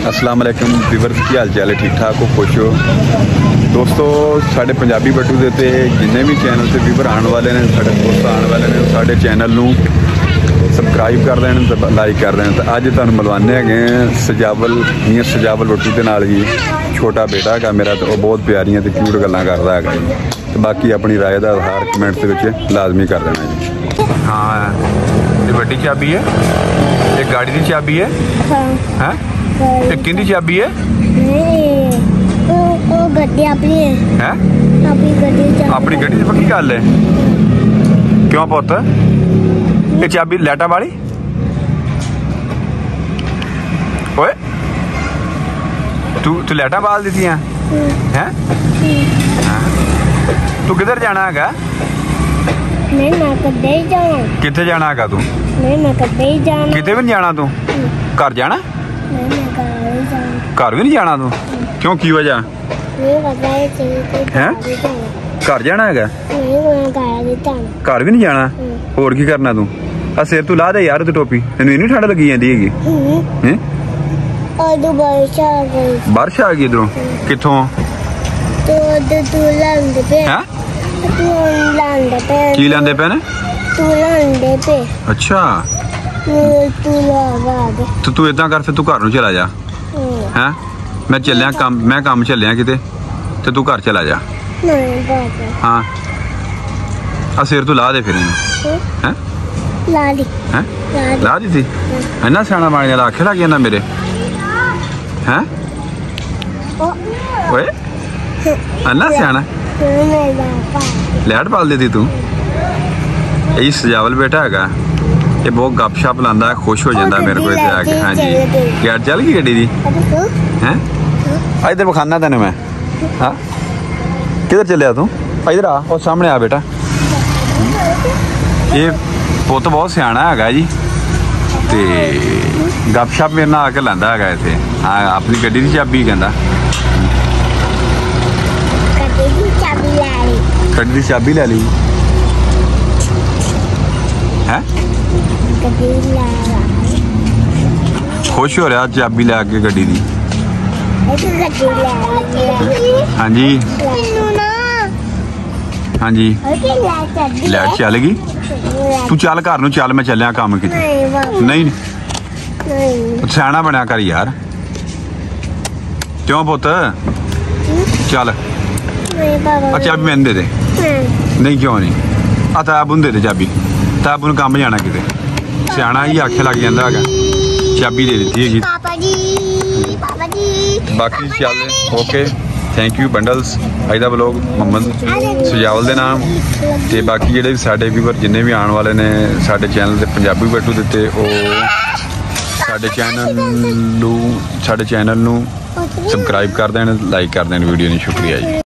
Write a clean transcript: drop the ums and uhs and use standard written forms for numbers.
अस्सलाम वालेकुम व्यूअर्स, की हाल चाल है? ठीक ठाक हो, खुश हो दोस्तों? साढ़े पंजाबी बटू के उत्ते जिन्ने भी चैनल से व्यूअर आने वाले ने, साढ़े दोस्त आने वाले ने, साढ़े चैनल नूं सबसक्राइब कर दें तो लाइक कर दें। तो अज तुहानूं मिलवाने हैं सजावल मियां सजावल बटू के नाल ही छोटा बेटा है मेरा, तो वह बहुत प्यारियां तो क्यूट गल्लां करदा है जी। तो बाकी अपनी राय का इजहार कमेंट के लाजमी कर देना जी। हाँ, ये बड़ी चाबी है, एक गाड़ी की चाबी है, हाँ एक किंदी चाबी है, अपनी गड्डी पक्की गल है। क्यों पुत ये चाबी लाइटा वाली? ओए तू लाइटा बाल दी हैं? तू किधर जाना है? किथे जाना है तू? किते भी नहीं जाना तू? घर जाना? घर भी नहीं जाना तू? क्यों, की वजह है? घर जाना है? घर भी नहीं जाना? होर की करना तू? आ सिर तू ला दे यार तू टोपी, तेन इन्नी ठंड लगी जाती है। बारिश आ गई इधरों? कितों? की लांदे पे ने? अच्छा, तो तू इदा कर, फिर तू घर चला जा। है मैं चलिया काम, मैं काम चलिया किते, तो तू घर चला जा। हाँ आ सिर तू ला दे फिर हैं? ला दी थी? इन्ना सियाना बन गया, आखे लग जाना मेरे हैं? ओए इन्ना सियाना लाइट पाल दी तू? यही सजावल बेटा है, ये बहुत गपशप लांदा है, खुश हो जाता मेरे को इत्थे आके। हाँ जी, गैर चल गई गड्डी दी हैं? इधर बखाना तेन मैं। हाँ किधर चलिया तू? इधर आ, और सामने आ बेटा। ये पुत बहुत सियाना है जी, ते गपशप मेरे नाल आके लांदा है इत्थे। हाँ अपनी गड्डी की चाबी कहंदा, गड्डी की चाबी ले ली है? खुश हो रहा चाबी लैके गड्डी दी? हाँ जी, हाँ जी लाइट चल गई। तू चल घर नूं चल, मैं चलिया काम किते। नहीं सियाना बनया कर यार। क्यों पुत? चल चाबी मैंने दे दे। नहीं क्यों नहीं, आ तैबू दे दे चाबी, तैबू ने काम जाना किते। सियाना ही आखे लग जाता है, चाबी दे दी है। बाकी चल ओके, थैंक यू बंडल्स। अज का ब्लॉग मोहम्मद सजावल के नाम, तो बाकी जोड़े भी साढ़े व्यूअर जिन्हें भी आने वाले ने साढ़े चैनल से पंजाबी बटू दिते, साढ़े चैनल नूं सबसक्राइब कर दें, लाइक कर दें वीडियो। नहीं शुक्रिया जी।